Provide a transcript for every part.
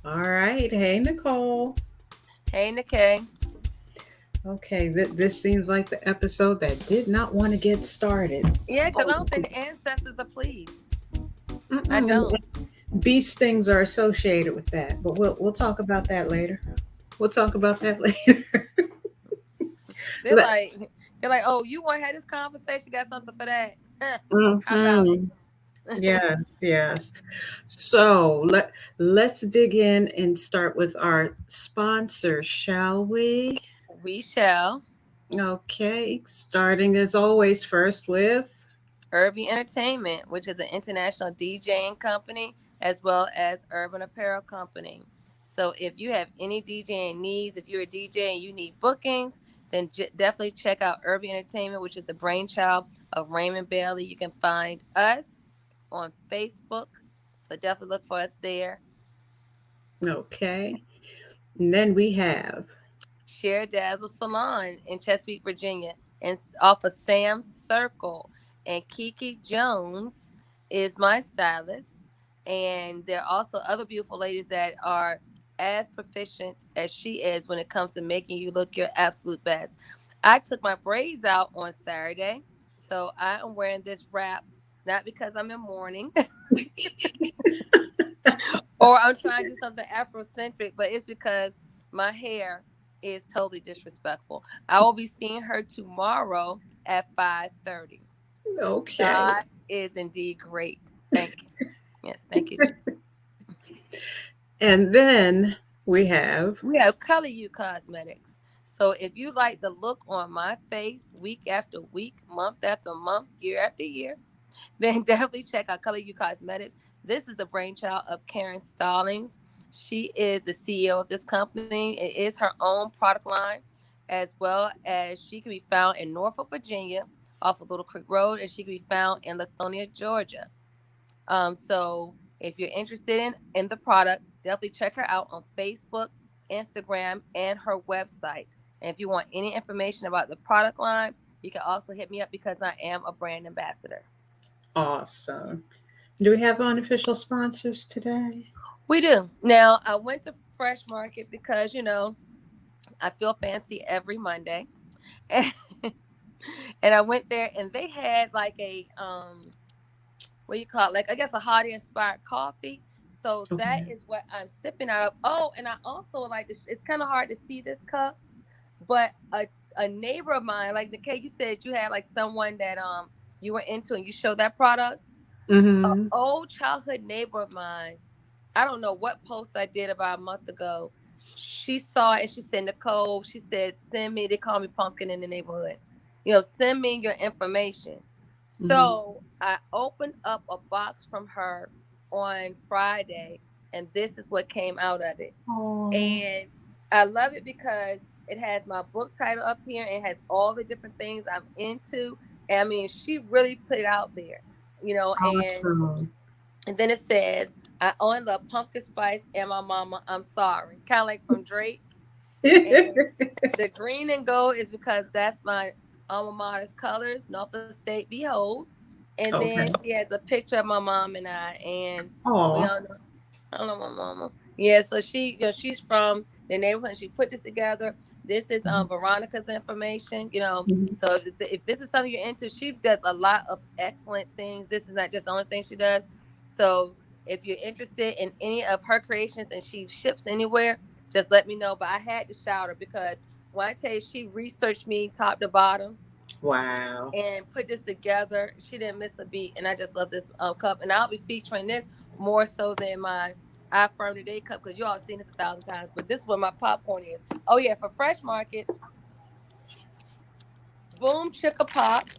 All right. Hey, Nicole. Hey, Nikkei. Okay, this seems like the episode that did not want to get started. Yeah, because I don't think the ancestors are pleased. I Mm-mm. don't. Bee stings are associated with that, but we'll talk about that later. We'll talk about that later. They're like, they're like, oh, you want to have this conversation? Got something for that? How about Hmm. it? Yes, yes. So let's dig in and start with our sponsor, shall we? We shall. Okay, starting as always first with. Urban Entertainment, which is an international DJing company as well as urban apparel company. So if you have any DJing needs, if you're a DJ and you need bookings, then definitely check out Urban Entertainment, which is a brainchild of Raymond Bailey. You can find us on Facebook. So definitely look for us there. Okay, and then we have. Share Dazzle Salon in Chesapeake, Virginia, and off of Sam's Circle. And Kiki Jones is my stylist. And there are also other beautiful ladies that are as proficient as she is when it comes to making you look your absolute best. I took my braids out on Saturday, so I am wearing this wrap not because I'm in mourning or I'm trying to do something Afrocentric, but it's because my hair is totally disrespectful. I will be seeing her tomorrow at 5:30. Okay. God is indeed great. Thank you. Yes, thank you. And then we have. We have Color You Cosmetics. So if you like the look on my face week after week, month after month, year after year, then definitely check out Color You Cosmetics. This is the brainchild of Karen Stallings. She is the CEO of this company. It is her own product line, as well as she can be found in Norfolk, Virginia, off of Little Creek Road, and she can be found in Lithonia, Georgia. So if you're interested in the product, definitely check her out on Facebook, Instagram, and her website. And if you want any information about the product line, you can also hit me up because I am a brand ambassador. Awesome. Do we have unofficial sponsors today? We do. Now, I went to Fresh Market because, I feel fancy every Monday. And, and I went there and they had like a what do you call it? Like I guess a hot inspired coffee. So that Okay. is what I'm sipping out of. Oh, and I also like this. It's kind of hard to see this cup, but a neighbor of mine, like Nikay, you said you had like someone that you were into and you showed that product. An Mm-hmm. old childhood neighbor of mine, I don't know what post I did about a month ago. She saw it and she said, Nicole, she said, send me, they call me Pumpkin in the neighborhood. Send me your information. Mm-hmm. So I opened up a box from her on Friday, and this is what came out of it. Oh, And I love it because it has my book title up here and it has all the different things I'm into. And I mean, she really put it out there, and awesome. then it says, I only love pumpkin spice and my mama, I'm sorry. Kind of like from Drake. And the green and gold is because that's my alma mater's colors, Norfolk State Behold. And then Okay. she has a picture of my mom and I. And we Oh. all know, I don't know my mama. Yeah, so she's from the neighborhood and she put this together. This is Veronica's information, So if this is something you're into, she does a lot of excellent things. This is not just the only thing she does. So if you're interested in any of her creations and she ships anywhere, just let me know. But I had to shout her because when I tell you she researched me top to bottom Wow. and put this together, she didn't miss a beat. And I just love this cup. And I'll be featuring this more so than my I Firm Today cup because you all seen this 1,000 times. But this is what my popcorn is. Oh yeah, for Fresh Market, Boom Chicka Pop.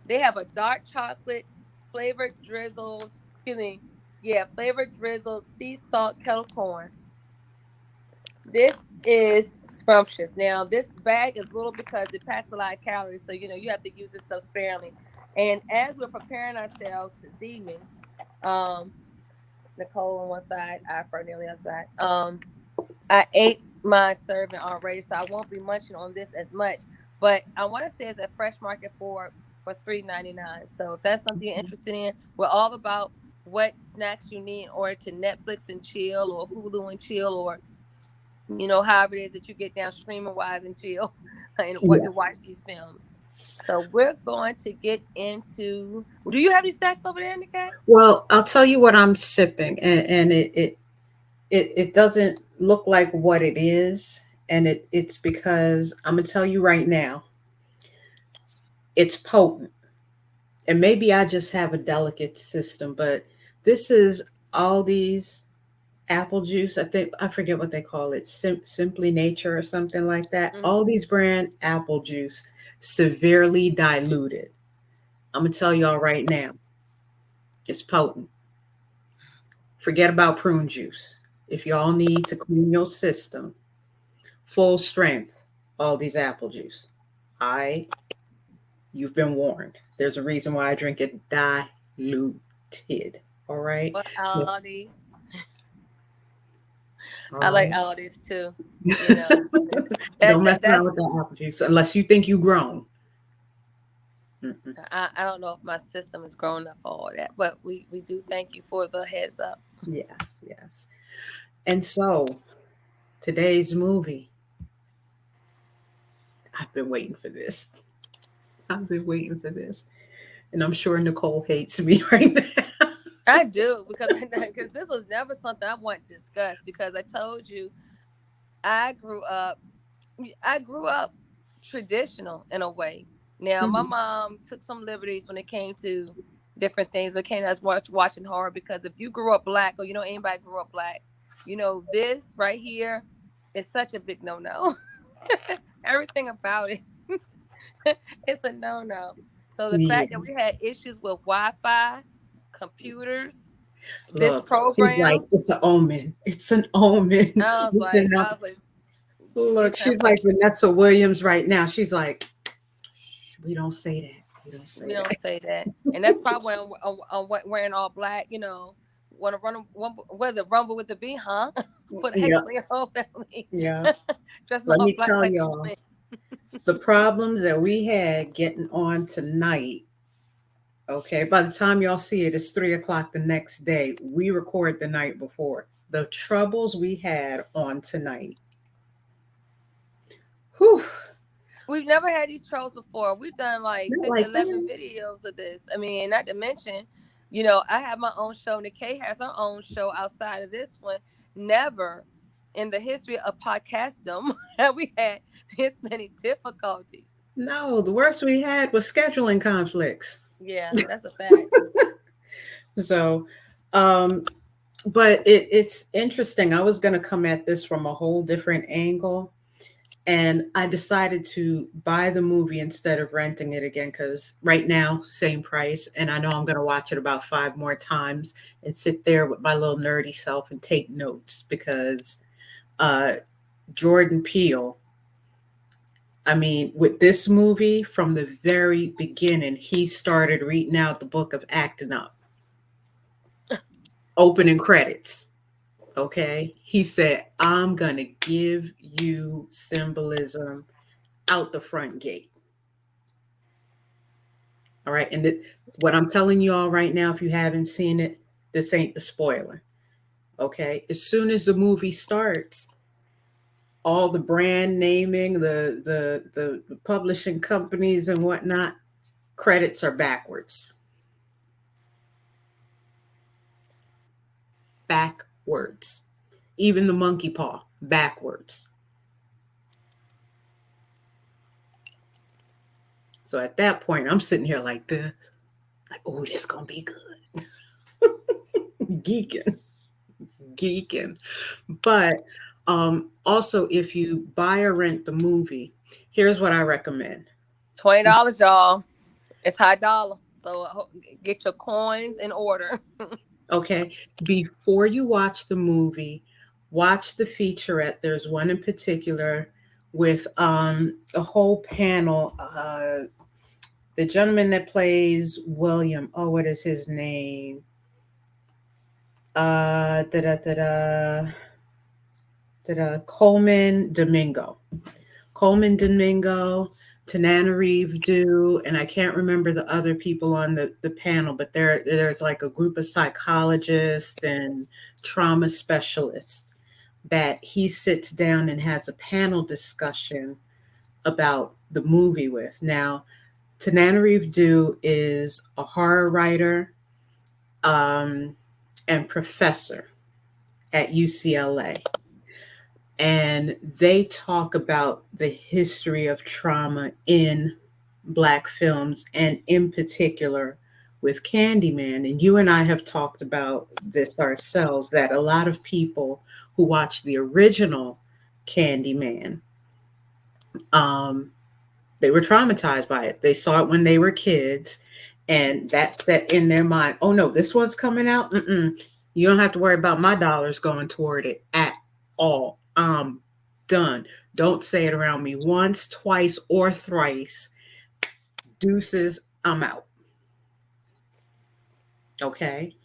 They have a dark chocolate flavored drizzled, excuse me, yeah, flavored drizzled sea salt kettle corn. This is scrumptious. Now, this bag is little because it packs a lot of calories, so you have to use this stuff sparingly. And as we're preparing ourselves this evening, um, Nicole on one side, I for nearly on the other side. I ate my serving already, so I won't be munching on this as much. But I want to say it's at Fresh Market for $3.99. So if that's something you're interested in, we're all about what snacks you need in order to Netflix and chill, or Hulu and chill, or however it is that you get down streaming wise and chill and what Yeah. to watch these films. So we're going to get into. Do you have any snacks over there, Nikkei? Well, I'll tell you what I'm sipping, and it doesn't look like what it is, and it's because I'm gonna tell you right now, it's potent. And maybe I just have a delicate system, but this is Aldi's apple juice. I think I forget what they call it, Simply Nature or something like that. Mm-hmm. Aldi's brand apple juice, severely diluted. I'm gonna tell y'all right now, it's potent. Forget about prune juice. If y'all need to clean your system, full strength, Aldi's apple juice. I, you've been warned. There's a reason why I drink it diluted. All right. Well, So, all these. all I like right. all this too. You know Don't that mess around that's. with that apple juice unless you think you grown. Mm-mm. I don't know if my system is grown enough for all that, but we do thank you for the heads up. Yes, yes. And so today's movie, I've been waiting for this. I've been waiting for this. And I'm sure Nicole hates me right now. I do because this was never something I want to discuss because I told you I grew up I grew up traditional in a way. Now my Mhm. mom took some liberties when it came to different things. When it came to us watching horror, because if you grew up black or anybody grew up black, this right here is such a big no no. Everything about it, it's a no no. So the Yeah. fact that we had issues with Wi-Fi, computers, this Look, she's like, program, it's an omen. It's an omen. I was You should like, know. I was like, Look, it sounds she's like like Vanessa Williams right now. She's like, shh, we don't say that. We don't we say don't that. say that, and that's probably when I'm wearing all black. Want to run? Was it Rumble with the B? Huh? Put Yeah, Hazel in your whole family, yeah. dressing Let all me black tell like a y'all woman. the problems that we had getting on tonight. Okay, by the time y'all see it, it's 3 o'clock the next day. We record the night before. The troubles we had on tonight. Whew. We've never had these trolls before. We've done like Not 50, like 11 this. videos of this. I mean, not to mention, I have my own show. Nikkei has her own show outside of this one. Never in the history of podcastdom have we had this many difficulties. No, the worst we had was scheduling conflicts. Yeah, that's a fact. So, um, but it's interesting. I was going to come at this from a whole different angle. And I decided to buy the movie instead of renting it again because right now, same price. And I know I'm going to watch it about 5 more times and sit there with my little nerdy self and take notes because uh, Jordan Peele, I mean, with this movie, from the very beginning, he started reading out the book of acting up, opening credits. Okay. He said, I'm going to give you symbolism out the front gate. All right. And what I'm telling you all right now, if you haven't seen it, this ain't the spoiler. Okay. As soon as the movie starts, all the brand naming, the publishing companies and whatnot, credits are backwards. Backwards. Even the monkey paw, backwards. So at that point, I'm sitting here like this, like, oh, this gonna be good. Geeking, geeking. But also, if you buy or rent the movie, here's what I recommend. $20, y'all. It's high dollar. So get your coins in order. Okay, before you watch the movie, watch the featurette. There's one in particular with a whole panel. The gentleman that plays William. Oh, what is his name? Da da da da da. Coleman Domingo. Coleman Domingo. Tananarive, and I can't remember the other people on the panel, but there's like a group of psychologists and trauma specialists that he sits down and has a panel discussion about the movie with. Now, Tananarive is a horror writer um, and professor at UCLA. And they talk about the history of trauma in Black films, and in particular with Candyman. And you and I have talked about this ourselves, that a lot of people who watched the original Candyman, um, they were traumatized by it. They saw it when they were kids, and that set in their mind, oh no, this one's coming out. Mm-mm. You don't have to worry about my dollars going toward it at all. Done. Don't say it around me once, twice, or thrice. Deuces, I'm out. Okay,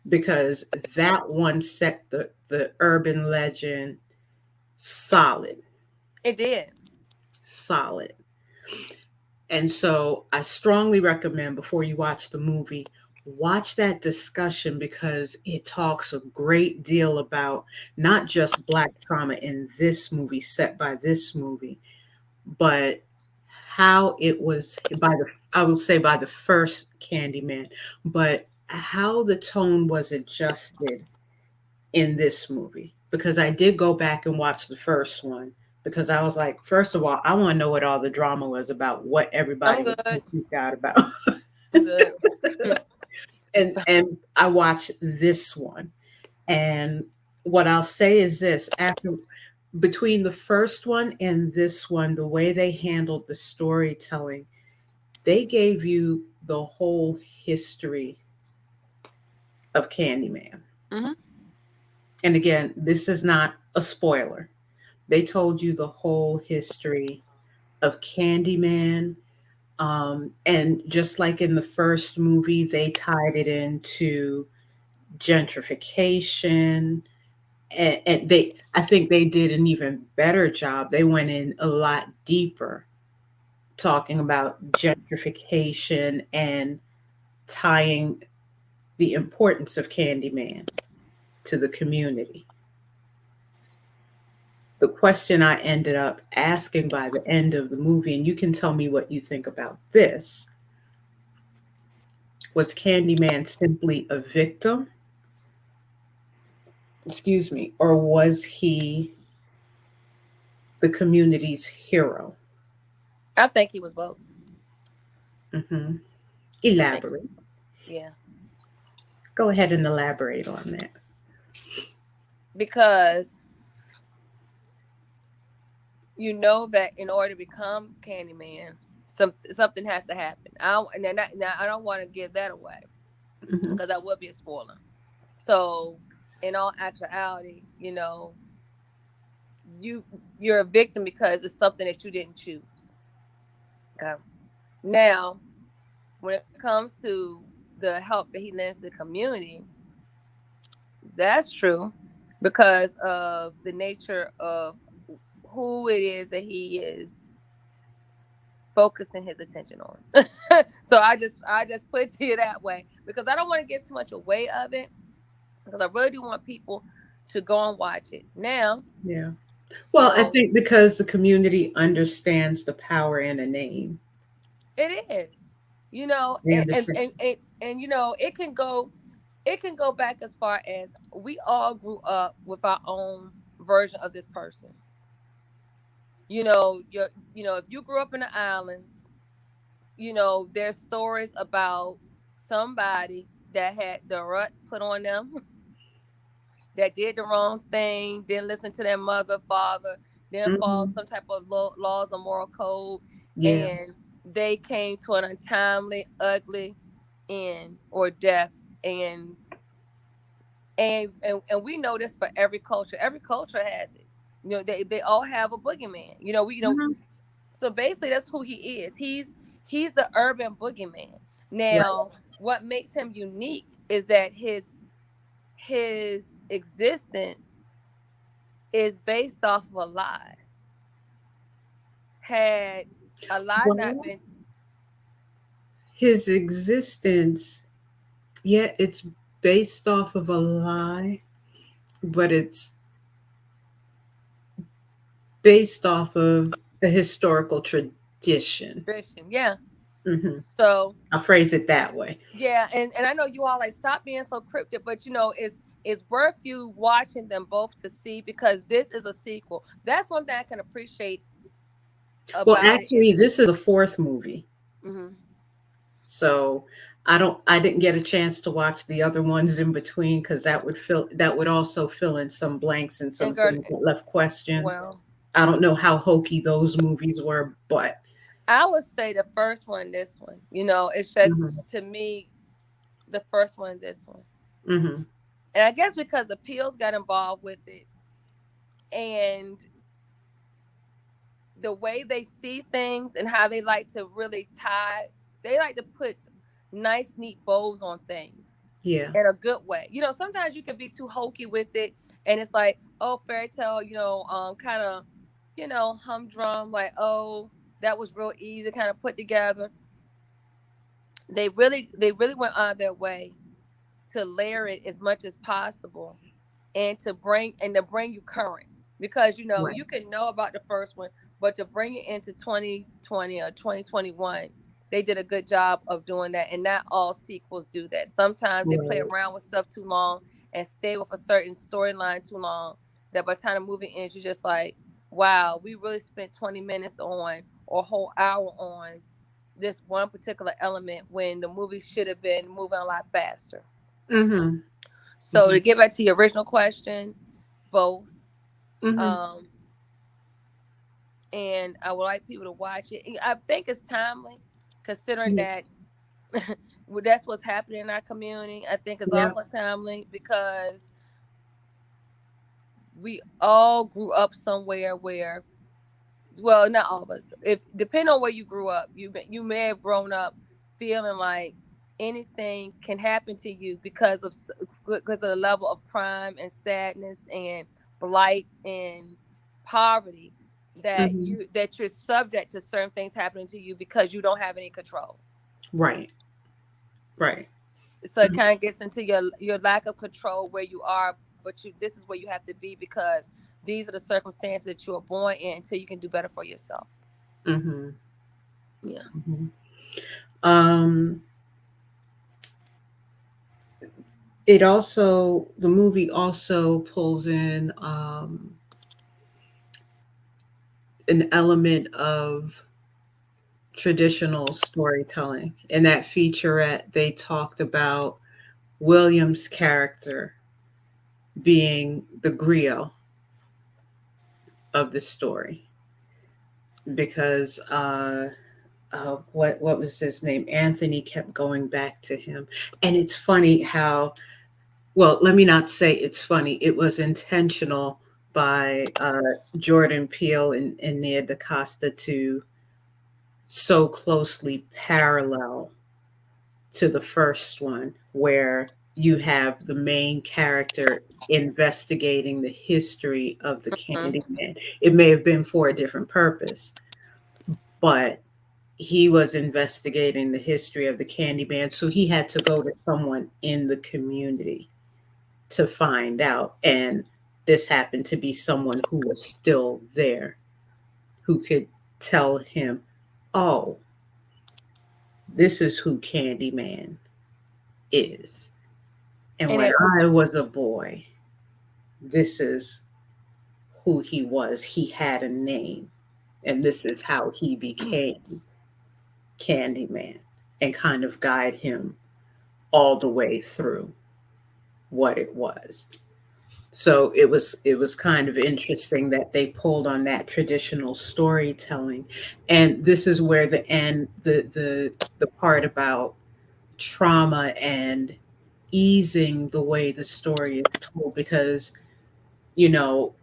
because that one set the urban legend solid, It did. solid. And so I strongly recommend, before you watch the movie, watch that discussion, because it talks a great deal about not just Black trauma in this movie, set by this movie, but how it was by the, I would say, by the first Candyman, but how the tone was adjusted in this movie. Because I did go back and watch the first one, because I was like, first of all, I want to know what all the drama was about, what everybody I'm was good. so freaked out about. I'm good. and So, and I watched this one. And what I'll say is this: after, between the first one and this one, the way they handled the storytelling, they gave you the whole history of Candyman. hmm And again, this is not a spoiler. They told you the whole history of Candyman. And just like in the first movie, they tied it into gentrification. And they, I think they did an even better job. They went in a lot deeper, talking about gentrification and tying the importance of Candyman to the community. The question I ended up asking by the end of the movie, and you can tell me what you think about this: was Candyman simply a victim, excuse me, or was he the community's hero? I think he was both. Hmm. I think, Elaborate. yeah, Go ahead and elaborate on that. because you know that in order to become Candyman, something has to happen. I don't, now I don't want to give that away Hmm. because that would be a spoiler. So, in all actuality, you you're a victim because it's something that you didn't choose. Okay. Now, when it comes to the help that he lends to the community, that's true because of the nature of who it is that he is focusing his attention on. So I just put it to you that way because I don't want to give too much away of it because I really do want people to go and watch it. Now, Yeah. you Well, I know, think because the community understands the power in a name. it is. They understand. It can go back as far as we all grew up with our own version of this person. If you grew up in the islands, there's stories about somebody that had the rut put on them, that did the wrong thing, didn't listen to their mother, father, didn't follow Hmm. some type of laws or moral code, Yeah. and they came to an untimely, ugly end or death. And we know this for every culture. Every culture has it. They all have a boogeyman. Hmm. So basically that's who he is. He's the urban boogeyman. Right. Now, what makes him unique is that his existence is based off of a lie. Had A lot not Well, been. his existence, yeah, it's based off of a lie, but it's based off of a historical tradition. Christian. Yeah. Hmm. So I'll phrase it that way. yeah, and I know you all like stop being so cryptic, but it's worth you watching them both to see because this is a sequel. That's one thing I can appreciate Well, about it is actually, this is a fourth movie. mm-hmm. So I didn't get a chance to watch the other ones in between because that would also fill in some blanks and And some girl, things that left questions. well, I don't know how hokey those movies were, but I would say the first one, this one. It's mhm, just to me the first one, this one, mhm, and I guess because the Peels got involved with it and the way they see things and how they like to really they like to put nice, neat bows on things yeah, in a good way. Sometimes you can be too hokey with it, and it's like, oh, fairy tale, kind of, humdrum, like, oh, that was real easy, kind of put together. They really went on their way to layer it as much as possible and to bring you current because right, you can know about the first one, but to bring it into 2020 or 2021, they did a good job of doing that, and not all sequels do that. Sometimes they play right, around with stuff too long and stay with a certain storyline too long that by the time the movie ends you're just like, wow, we really spent 20 minutes on or a whole hour on this one particular element when the movie should have been moving a lot faster. mhm, So to mhm, get back to your original question, both. mhm, Um, and I would like people to watch it. I think it's timely, considering yeah, that that's what's happening in our community. I think it's yeah, also timely because we all grew up somewhere where, well, not all of us. If depending on where you grew up, you may have grown up feeling like anything can happen to you because of the level of crime and sadness and blight and poverty mhm, that you're subject to certain things happening to you because you don't have any control. right, right, So it mhm, kind of gets into your lack of control where you are, but this is where you have to be because these are the circumstances that you are born in until you can do better for yourself. mhm, Yeah. mhm. Um, the movie also pulls in an element of traditional storytelling. In that featurette, they talked about William's character being the griot of the story because what was his name? Anthony kept going back to him, and it's funny how, well, let me not say it's funny. It was intentional by Jordan Peele and Nia Dacosta to so closely parallel to the first one, where you have the main character investigating the history of the Mhm. Candyman. It may have been for a different purpose, but he was investigating the history of the Candyman. So he had to go to someone in the community to find out. And this happened to be someone who was still there, who could tell him, oh, this is who Candyman is. And And when it I was a boy, this is who he was. He had a name, and this is how he became Candyman, and kind of guide him all the way through what it was. So it was kind of interesting that they pulled on that traditional storytelling, and this is where the part about trauma and easing the way the story is told, because you know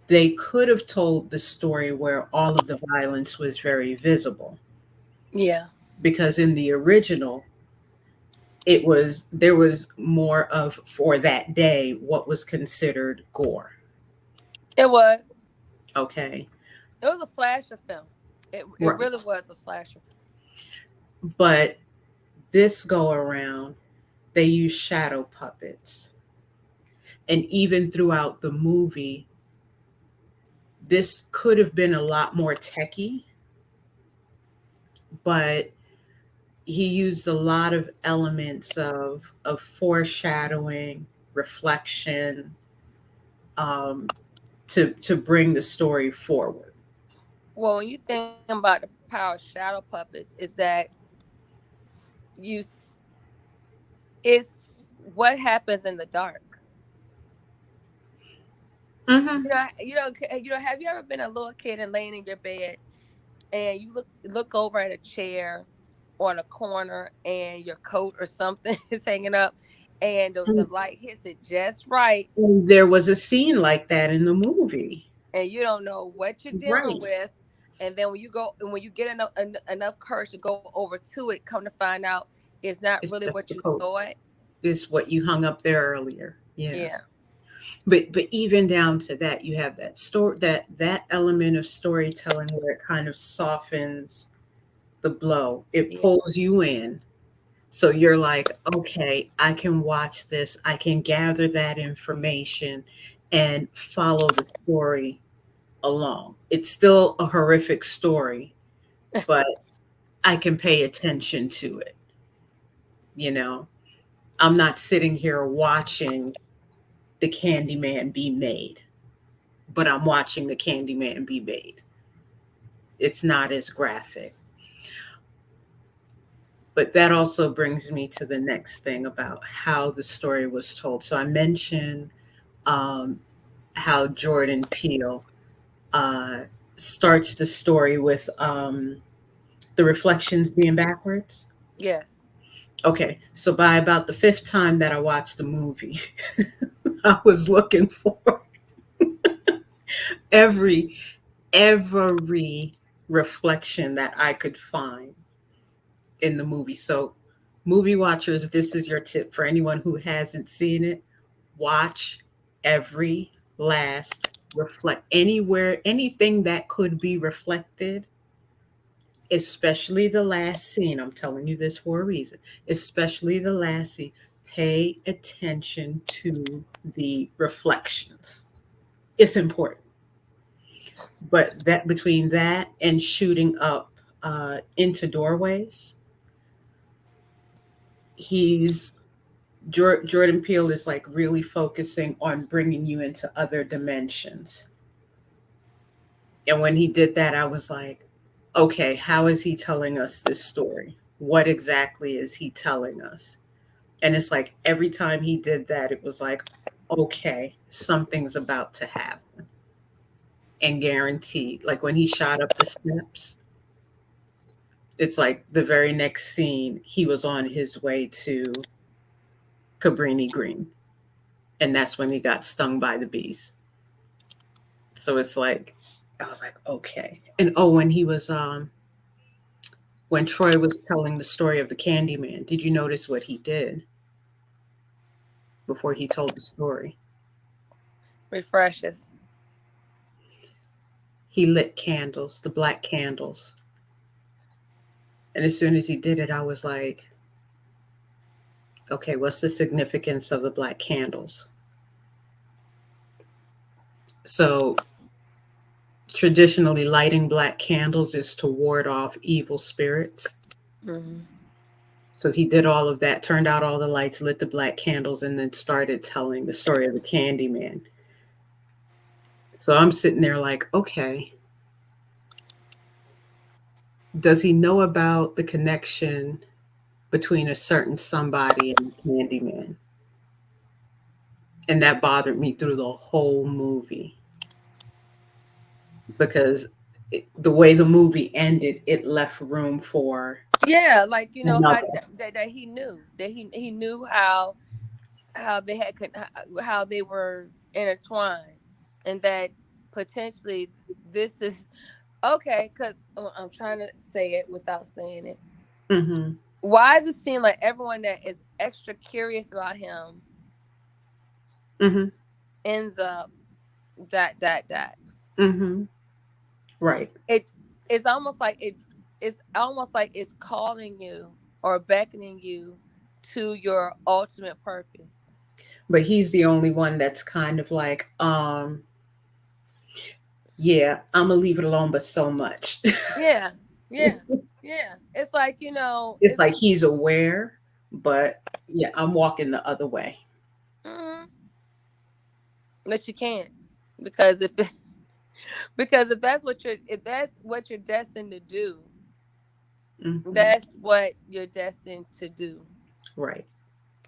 they could have told the story where all of the violence was very visible, yeah, because in the original there was more of, for that day, what was considered gore. it was. Okay. It was a slasher film. It Right. really was a slasher. But this go around, they use shadow puppets. And even throughout the movie, this could have been a lot more techy, but he used a lot of elements of foreshadowing, reflection, um, to bring the story forward. Well, when you think about the power of shadow puppets, is that you s- it's what happens in the dark. Mm-hmm. Have you ever been a little kid and laying in your bed and you look over at a chair on a corner and your coat or something is hanging up and the light hits it just right And there was a scene like that in the movie. and you don't know what you're dealing Right. with, and then when you get enough courage to go over to it, come to find out it's not It's really just what the you coat. thought. Is what you hung up there earlier. Yeah. Yeah, But even down to that, you have that story, that element of storytelling where it kind of softens the blow. It yeah. pulls you in. So you're like, okay, I can watch this. I can gather that information and follow the story along. It's still a horrific story, but I can pay attention to it. You know, I'm not sitting here watching the Candyman be made, but I'm watching the Candyman be made. It's not as graphic. But that also brings me to the next thing about how the story was told. So I mentioned um, how Jordan Peele uh, starts the story with the reflections being backwards. Yes. Okay, so by about the fifth time that I watched the movie, I was looking for every every reflection that I could find in the movie. So, movie watchers, this is your tip for anyone who hasn't seen it. Watch every last reflect anywhere, anything that could be reflected, especially the last scene. I'm telling you this for a reason, especially the last scene. Pay attention to the reflections. It's important. But that between that and shooting up into doorways, he's Jordan Peele is like really focusing on bringing you into other dimensions. And when he did that, I was like, okay, how is he telling us this story? What exactly is he telling us? And it's like every time he did that, it was like, okay, something's about to happen. And guaranteed, like when he shot up the steps, it's like the very next scene, he was on his way to Cabrini Green. And that's when he got stung by the bees. So it's like I was like, okay. And oh, when Troy was telling the story of the Candyman, did you notice what he did before he told the story? Refreshes. He lit candles, the black candles. And as soon as he did it, I was like, okay, what's the significance of the black candles? So traditionally, lighting black candles is to ward off evil spirits. Hmm. So he did all of that, turned out all the lights, lit the black candles, and then started telling the story of the Candyman. So I'm sitting there like, okay, does he know about the connection between a certain somebody and Candyman? And that bothered me through the whole movie because the way the movie ended, it left room for Yeah, like how another. that he knew how they how they were intertwined, and that potentially this is okay. Because I'm trying to say it without saying it. Mm-hmm. Why does it seem like everyone that is extra curious about him Mm-hmm. ends up that? Mm-hmm. Right. It. it's almost like it's almost like it's calling you or beckoning you to your ultimate purpose. But he's the only one that's kind of like, yeah, I'm gonna leave it alone, but so much. Yeah, yeah, yeah. It's like, It's like it's he's aware, but yeah, I'm walking the other way. mm, but you can't, because if because if that's what you're destined to do, Hmm. that's what you're destined to do. Right.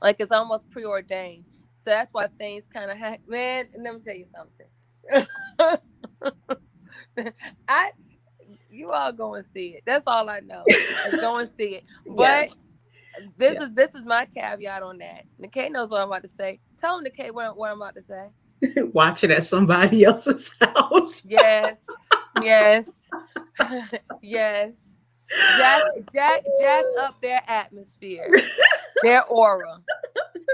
Like it's almost preordained. So that's why things kind of man. Let me tell you something. I you all go and see it. That's all I know. Go and see it. Yeah. But this Yeah. is this is my caveat on that. Nikkei knows what I'm about to say. Tell him, Nikkei, what I'm about to say. Watch it at somebody else's house. Yes, yes, yes. Jack, jack up their atmosphere, their aura.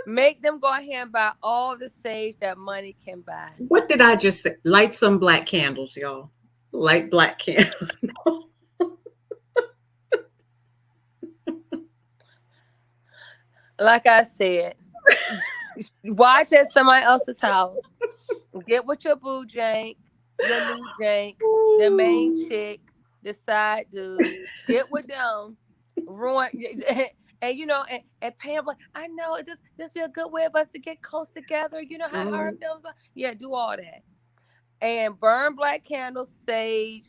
Make them go ahead and buy all the sage that money can buy. What did I just say? Light some black candles, y'all. Light black candles. Like I said, watch at somebody else's house. Get with your boo jank, your new jank, the main Ooh. chick, the side dude. Get with them. Ruin and and Pam like, I know this be a good way of us to get close together. You know how hard Mm, films are. Yeah, do all that. And burn black candles, sage,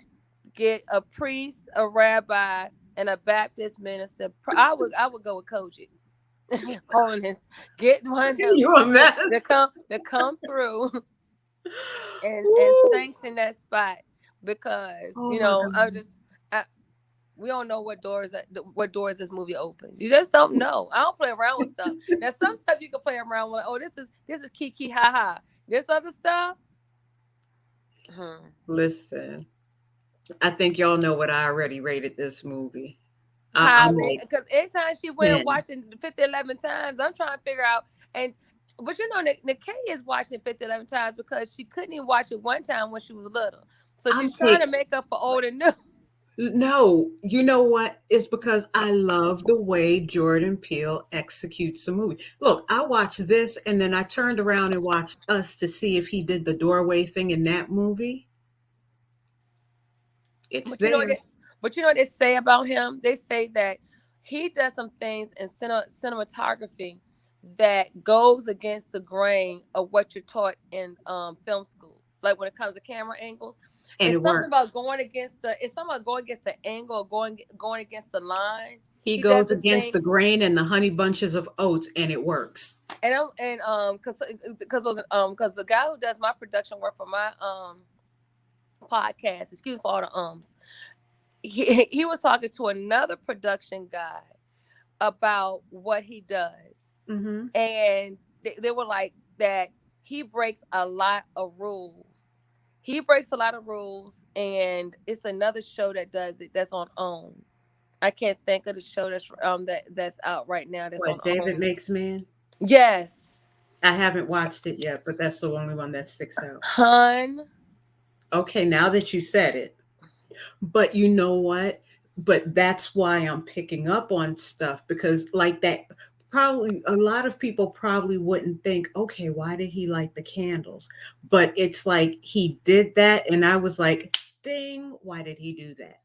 get a priest, a rabbi, and a Baptist minister. I would go with Koji. Holiness. Get one of them you a to mess. come through and Ooh. sanction that spot, because Oh my God. we don't know what doors this movie opens. You just don't know. I don't play around with stuff. Now some stuff you can play around with. Like, oh, this is kiki ha ha. This other stuff, hmm. Listen, I think y'all know what I already rated this movie. I'm Highly, like because anytime she went and 10. watched it 50, 11 times, I'm trying to figure out. And but Nikkei is watching it 50, 11 times because she couldn't even watch it one time when she was little. So I'm she's trying to taking. make up for old and new. No, you know what? It's because I love the way Jordan Peele executes the movie. Look, I watched this and then I turned around and watched Us to see if he did the doorway thing in that movie. It's But you know what? there. But you know what they say about him? They say that he does some things in cinematography that goes against the grain of what you're taught in film school. Like when it comes to camera angles, And it's it something works. about going against the. It's something about going against the angle, or going against the line. He He does goes this against thing, the grain and the honey bunches of oats and it works. because the guy who does my production work for my podcast. Excuse me for all the ums. He was talking to another production guy about what he does, Hmm. and they were like that he breaks a lot of rules. He breaks a lot of rules, and it's another show that does it, that's on OWN. I can't think of the show that's out right now, that's on What, David OWN. Makes Man? Yes. I haven't watched it yet, but that's the only one that sticks out. Hun. Okay, now that you said it. But you know what? But that's why I'm picking up on stuff because, like that, probably a lot of people probably wouldn't think, okay, why did he light the candles? But it's like he did that, and I was like, ding, why did he do that?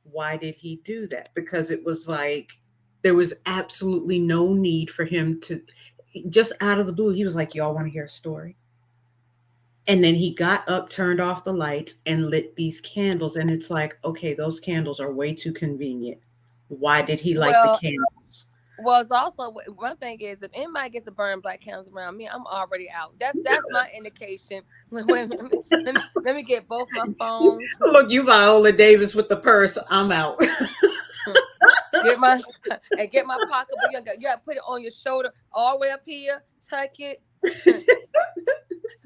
Why did he do that? Because it was like there was absolutely no need for him to just out of the blue, he was like, y'all want to hear a story? And then he got up, turned off the lights, and lit these candles. And it's like, okay, those candles are way too convenient. Why did he light the Well, candles? it's also one thing is, if anybody gets to burn black candles around me, I'm already out. That's my indication. Wait, let me get both my phones. Look, you Viola Davis with the purse. I'm out. Get my get my pocketbook. You gotta put it on your shoulder, all the way up here. Tuck it.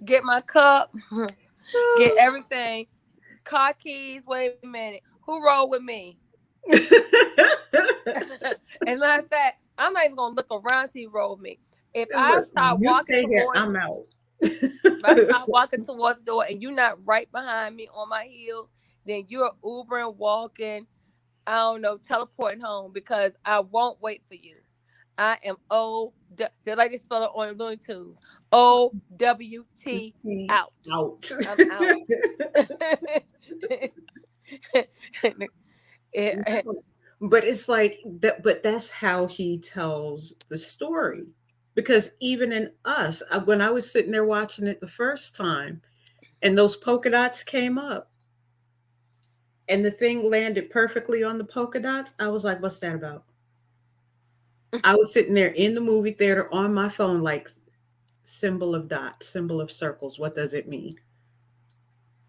Get my cup. Get everything. Car keys. Wait a minute. Who rolled with me? As a matter of fact, I'm not even gonna look around, see who rolled me. If I Listen, start you walking stay here. towards I'm out. If I start walking towards the door and you're not right behind me on my heels, then you're Ubering, walking, I don't know, teleporting home because I won't wait for you. I am they like to spell it on Looney Tunes. OWT T out. out. I'm out. Yeah, But it's like that, but that's how he tells the story. Because even in us, when I was sitting there watching it the first time and those polka dots came up and the thing landed perfectly on the polka dots, I was like, what's that about? I was sitting there in the movie theater on my phone, like, symbol of dots, symbol of circles. What does it mean?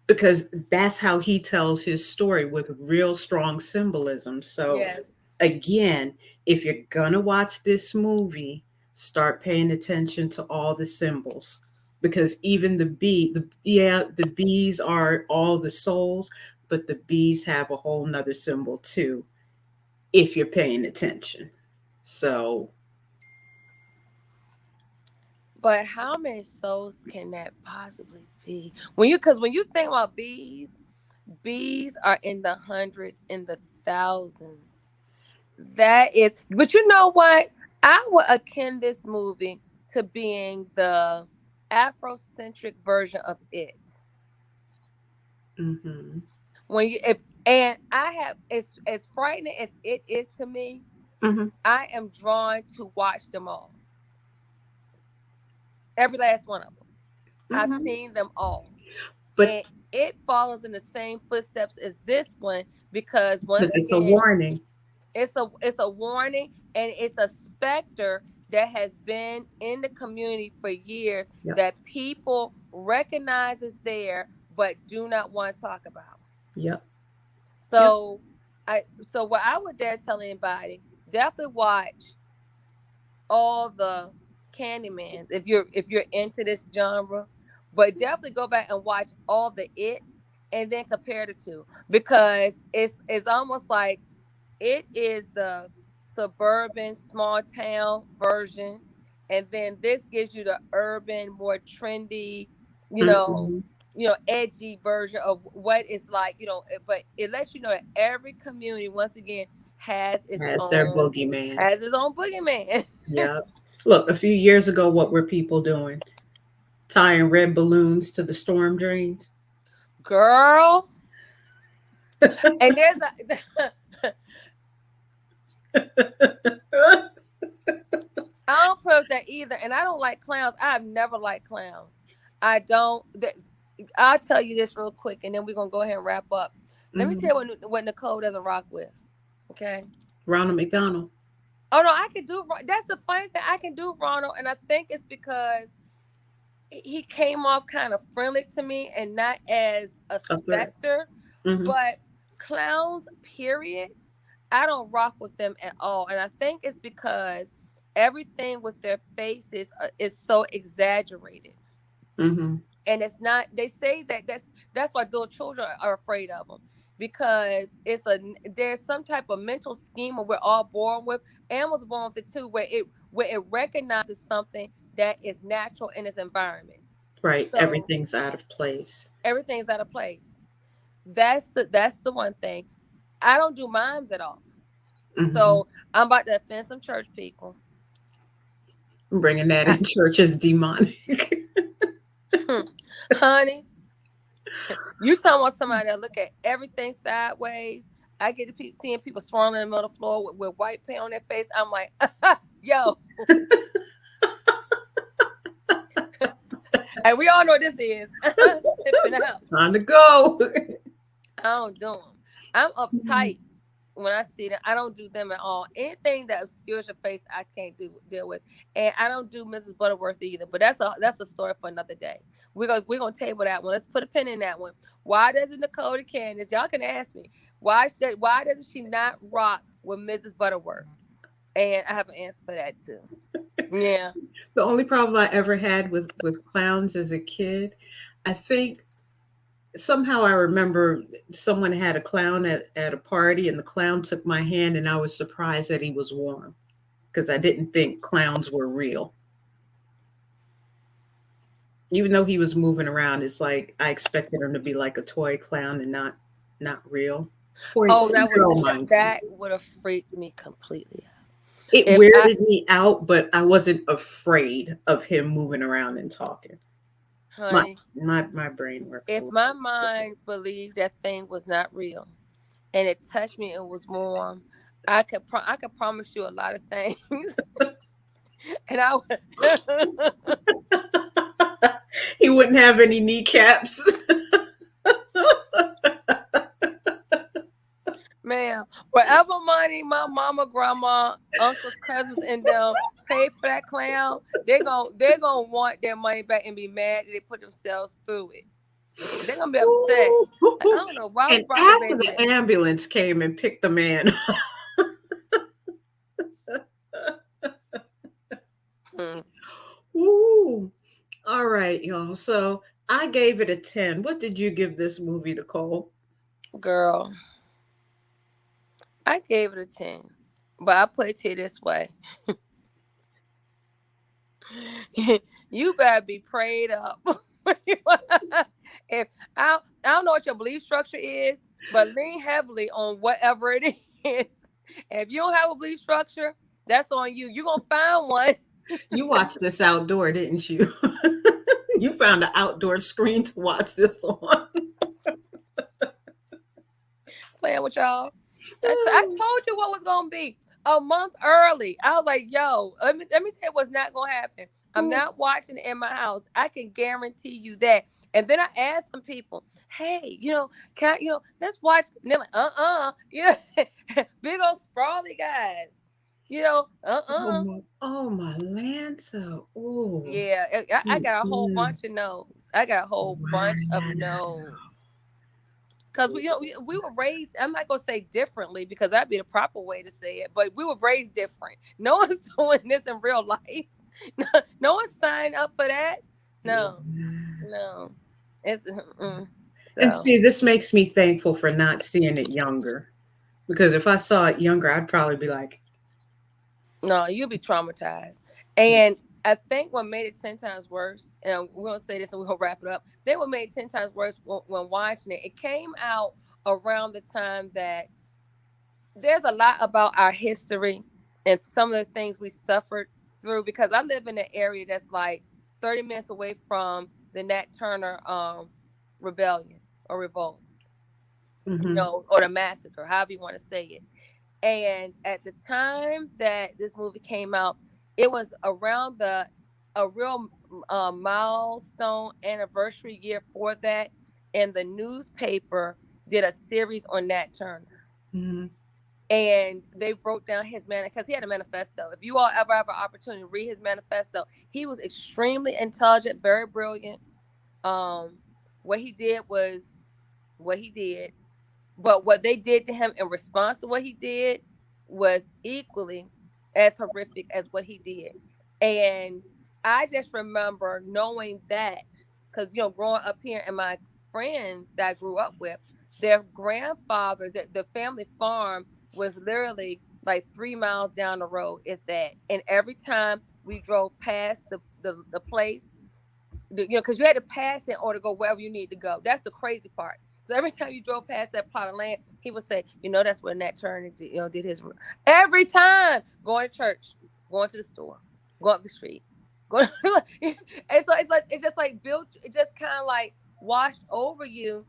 Because that's how he tells his story with real strong symbolism. So, yes. again, if you're gonna watch this movie, start paying attention to all the symbols because even the bees are all the souls, but the bees have a whole nother symbol too if you're paying attention. So, But how many souls can that possibly be? When you think about bees, bees are in the hundreds, in the thousands. That is, but you know what? I would akin this movie to being the Afrocentric version of it. mhm, When you if and I have as frightening as it is to me, mhm, I am drawn to watch them all. Every last one of them. I've mhm. seen them all. But And it follows in the same footsteps as this one because once because it's a again, warning. it's a warning, and it's a specter that has been in the community for years Yep, that people recognize is there but do not want to talk about. yep, yep. So what I would dare tell anybody, definitely watch all the Candymans if you're into this genre, but definitely go back and watch all the It's and then compare the two because it's almost like it is the suburban small town version, and then this gives you the urban, more trendy, you know, Mhm. edgy version of what it's like, but it lets you know that every community once again has its As their own boogeyman. has its own boogeyman. Yep. Look, a few years ago, what were people doing? Tying red balloons to the storm drains. Girl, and there's a I don't play with that either, and I don't like clowns. I've never liked clowns. I don't. I'll tell you this real quick, and then we're gonna go ahead and wrap up. Let me Mhm. tell you what Nicole doesn't rock with. Okay. Ronald McDonald. Oh no, I can do. That's the funny thing. I can do Ronald, and I think it's because he came off kind of friendly to me and not as a A threat. specter. Mhm. But clowns, period, I don't rock with them at all, and I think it's because everything with their faces is so exaggerated, Mhm. and it's not. They say that that's why little children are afraid of them because there's some type of mental schema we're all born with. Animals are born with it too, where it recognizes something that is natural in its environment. Right. So Everything's out of place. everything's out of place. That's the one thing. I don't do mimes at all. Mhm. So I'm about to offend some church people. Bringing that I, in church is demonic. honey, you talking about somebody that look at everything sideways. I get to seeing people swirling in the middle of the floor with white paint on their face. I'm like, yo, and we all know what this is. Tipping out. Time to go. I don't do them. I'm Mhm. uptight when I see them. I don't do them at all. Anything that obscures your face, I can't deal with, and I don't do Mrs. Butterworth either. But that's a story for another day. We're gonna table that one. Let's put a pin in that one. Why doesn't Dakota Candace? Y'all can ask me why doesn't she not rock with Mrs. Butterworth? And I have an answer for that too. Yeah, The only problem I ever had with clowns as a kid, I think somehow I remember someone had a clown at a party and the clown took my hand and I was surprised that he was warm because I didn't think clowns were real. Even though he was moving around, it's like I expected him to be like a toy clown and not. not real. For Oh, girl minds, that would have freaked me completely out. it If I, weirded me out, but I wasn't afraid of him moving around and talking. My honey, my brain works a if little my different. mind believed that thing was not real and it touched me and was warm, I could promise you a lot of things, and I would. He wouldn't have any kneecaps. Man, whatever money my mama, grandma, uncles, cousins, and them pay for that clown, they're gonna want their money back and be mad that they put themselves through it. They're gonna be upset. Like, I Ooh. don't know why we And brought the after baby the here. ambulance came and picked the man. Hmm. Ooh. All right, y'all. So I gave it a 10. What did you give this movie, Nicole? Girl, I gave it a 10, but I put it to you this way: you better be prayed up. If I don't know what your belief structure is, but lean heavily on whatever it is. If you don't have a belief structure, that's on you. You're gonna find one. You watched this outdoor, didn't you? You found an outdoor screen to watch this on. Playing with y'all. I told you what was gonna be a month early. I was like, yo, let me say what's not gonna happen. I'm not watching it in my house. I can guarantee you that. And then I asked some people, hey, can I, let's watch. And they're like, yeah, big old sprawly guys, Oh my Lanza. Oh. yeah. I got a whole Mm-mm. bunch of no's. I got a whole bunch of Wow. no's. Because we were raised, I'm not gonna say differently because that'd be the proper way to say it, but we were raised different. No one's doing this in real life. No one signed up for that. No, no. It's And so see, this makes me thankful for not seeing it younger. Because if I saw it younger, I'd probably be like, no, you'll be traumatized. And I think what made it 10 times worse, and we're gonna say this and we're gonna wrap it up. Then what made it 10 times worse when watching it, it came out around the time that there's a lot about our history and some of the things we suffered through because I live in an area that's like 30 minutes away from the Nat Turner rebellion or revolt, mm-hmm, or the massacre, however you want to say it. And at the time that this movie came out, it was around a real milestone anniversary year for that, and the newspaper did a series on Nat Turner, mm-hmm, and they broke down his because he had a manifesto. If you all ever have an opportunity to read his manifesto, he was extremely intelligent, very brilliant. Um, what he did was what he did, but what they did to him in response to what he did was equally as horrific as what he did. And I just remember knowing that because growing up here and my friends that I grew up with, their grandfather, the family farm was literally like 3 miles down the road, if that. And every time we drove past the place, because you had to pass it or to go wherever you need to go. That's the crazy part. So every time you drove past that plot of land, he would say, that's where Nat Turner did his. Every time going to church, going to the store, going up the street, going. And so it's just like built. It just kind of like washed over you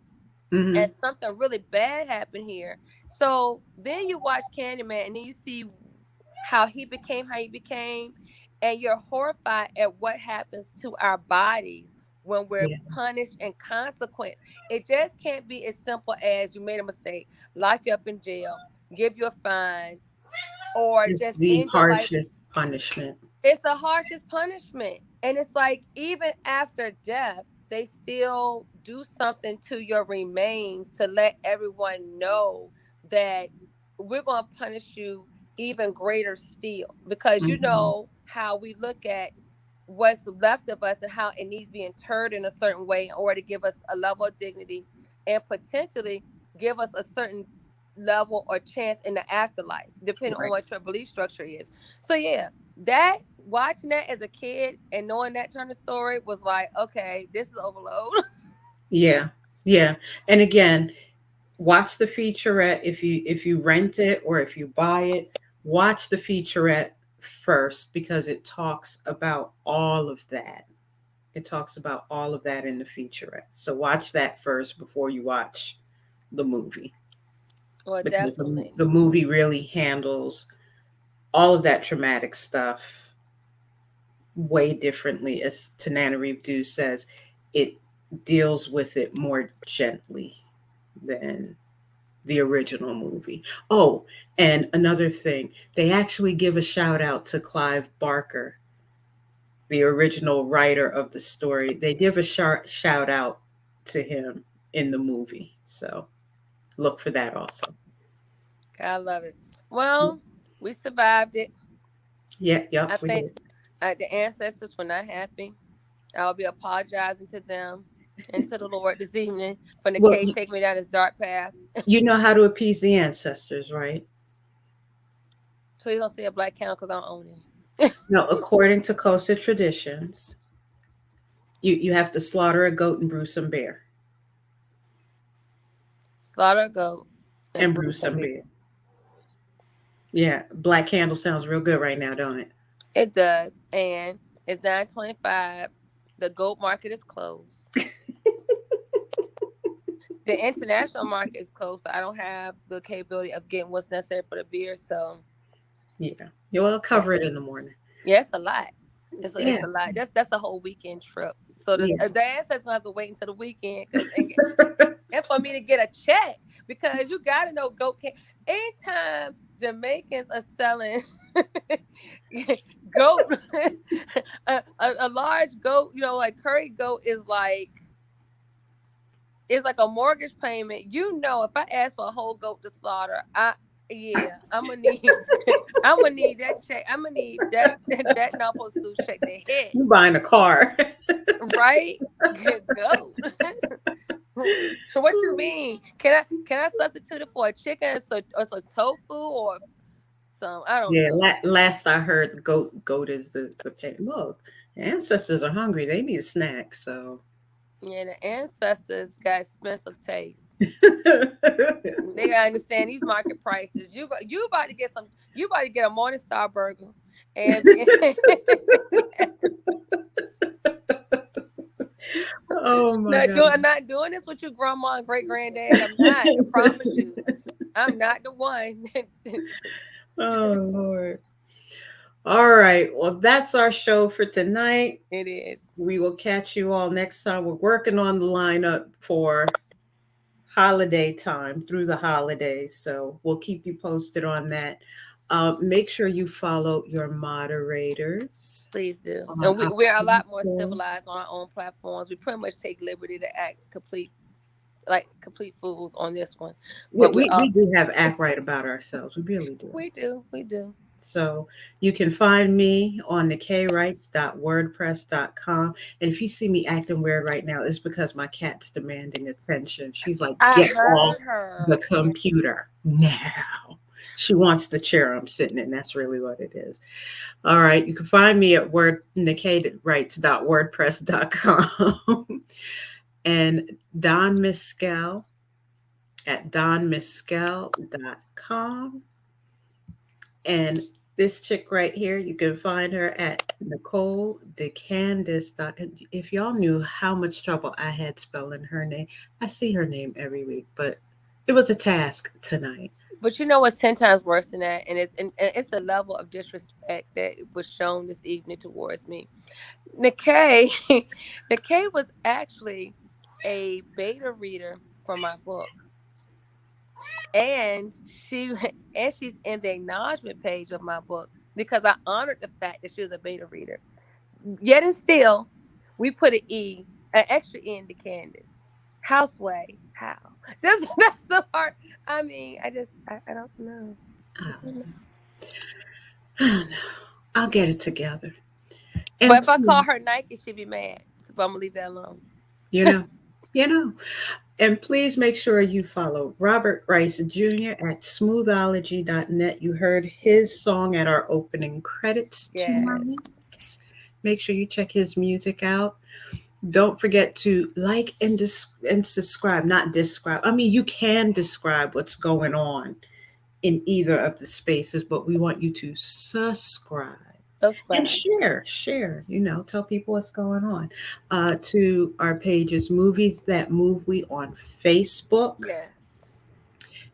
mm-hmm. as something really bad happened here. So then you watch Candyman, and then you see how he became, and you're horrified at what happens to our bodies when we're Yeah, punished and consequence. It just can't be as simple as you made a mistake, lock you up in jail, give you a fine, or it's just the end your life. harshest punishment. It's the harshest punishment. And it's like, even after death, they still do something to your remains to let everyone know that we're going to punish you even greater still. Because you Mm-hmm. know how we look at what's left of us and how it needs to be interred in a certain way in order to give us a level of dignity and potentially give us a certain level or chance in the afterlife, depending on Right. what your belief structure is. So yeah, that watching that as a kid and knowing that Turner story was like, okay, this is overload. Yeah. Yeah. And again, watch the featurette. If you rent it or if you buy it, watch the featurette first because it talks about all of that. It talks about all of that in the featurette. So watch that first before you watch the movie Well, because definitely. the movie really handles all of that traumatic stuff way differently. As Tanana Reeve says, it deals with it more gently than the original movie. Oh, and another thing, they actually give a shout out to Clive Barker, the original writer of the story. They give a shout out to him in the movie. So look for that also. I love it. Well, we survived it. Yeah, yep, I we think did. the ancestors were not happy. I'll be apologizing to them and to the Lord this evening for Well, Nikkei taking me down this dark path. you know how to appease the ancestors, right? Please don't say a black candle because I don't own any. No, according to Kosa traditions, you have to slaughter a goat and brew some beer. Slaughter a goat and And brew brew some some beer. beer. Yeah, black candle sounds real good right now, don't it? It does. And it's 9:25. The goat market is closed. The international market is closed, so I don't have the capability of getting what's necessary for the beer. So Yeah, you'll cover it in the morning. yeah, it's a lot. It's Yeah, a lot. That's a whole weekend trip. So yeah. the ancestors gonna have to wait until the weekend and for me to get a check because you gotta know goat can. Anytime Jamaicans are selling goat, a large goat, like curry goat is like a mortgage payment. If I ask for a whole goat to slaughter, I'm gonna need I'm gonna need that check. I'm gonna need that not supposed to lose check they hit. You buying a car? Right? Goat. What you mean? Can I substitute it for a chicken or some tofu or some I don't Yeah. know. Last I heard, goat is the pay. Look, the ancestors are hungry. They need a snack. So. Yeah, the ancestors got expensive taste. They gotta understand these market prices. You about to get some. You about to get a Morningstar burger, and Oh my God. I'm not doing this with you, grandma and great granddad. I'm not. I promise you, I'm not the one. Oh Lord. All right. Well, that's our show for tonight. It is. We will catch you all next time. We're working on the lineup for holiday time through the holidays. So we'll keep you posted on that. Make sure you follow your moderators Please do. on And our we're a lot more platform. civilized on our own platforms. We pretty much take liberty to act complete fools on this one, We, but we, we do have act right about ourselves. We really do. we do. So you can find me on the kwrights.wordpress.com. And if you see me acting weird right now, it's because my cat's demanding attention. She's like, I get off heard the her. computer now. She wants the chair I'm sitting in. That's really what it is. All right. You can find me at wordnickwrights.wordpress.com and Don Mescal at donmescal.com. And this chick right here, you can find her at Nicole DeCandice. If y'all knew how much trouble I had spelling her name, I see her name every week, but it was a task tonight. But you know what's 10 times worse than that, and it's the level of disrespect that was shown this evening towards me. Nikkei, Nikkei was actually a beta reader for my book, and she's in the acknowledgement page of my book because I honored the fact that she was a beta reader. Yet and still, we put an extra E into Candace. Houseway, how? That's the part. I mean, I don't know. It's a no. I don't know. I'll get it together. But And if I call please, her Nike, she'd be mad. So I'm gonna leave that alone. you know, you know, and please make sure you follow Robert Rice Jr. at smoothology.net. You heard his song at our opening credits tonight. Yes. Make sure you check his music out. Don't forget to like and subscribe. Not describe. I mean, you can describe what's going on in either of the spaces, but we want you to subscribe and Subscribe. share, tell people what's going on. To our pages, Movies That Move We on Facebook, Yes.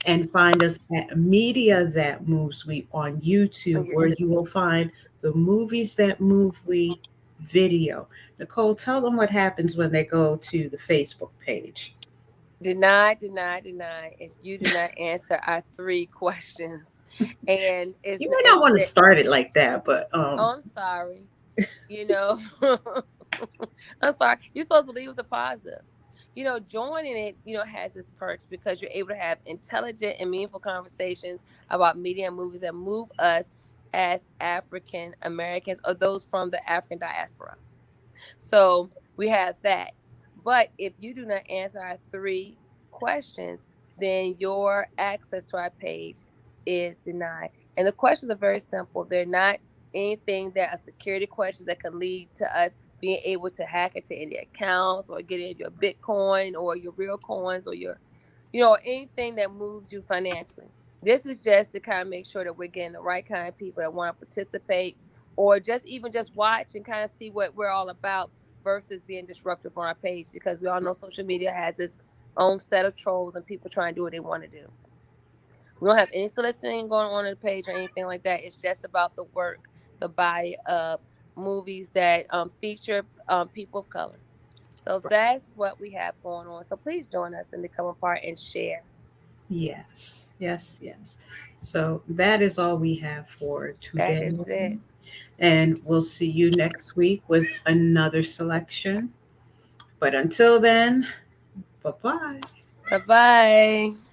and find us at Media That Moves We on On YouTube, where YouTube. you will find the Movies That Move We video. Nicole, tell them what happens when they go to the Facebook page. Deny, deny, deny. If you do not answer our three questions, and You may it's not want to that. start it like that, but Oh, I'm sorry. You know, I'm sorry. You're supposed to leave with a positive. Joining it, has its perks because you're able to have intelligent and meaningful conversations about media and movies that move us as African Americans or those from the African diaspora. So we have that. But if you do not answer our three questions, then your access to our page is denied. And the questions are very simple. They're not anything that are security questions that could lead to us being able to hack into any accounts or get in your Bitcoin or your real coins or anything that moves you financially. This is just to kind of make sure that we're getting the right kind of people that want to participate or just watch and kind of see what we're all about versus being disruptive on our page because we all know social media has its own set of trolls and people trying to do what they want to do. We don't have any soliciting going on the page or anything like that. It's just about the work, the buy of movies that feature people of color. So that's what we have going on. So please join us and become a part and share. yes, yes, yes. So that is all we have for That today. is it. And we'll see you next week with another selection. But until then, bye bye. Bye bye.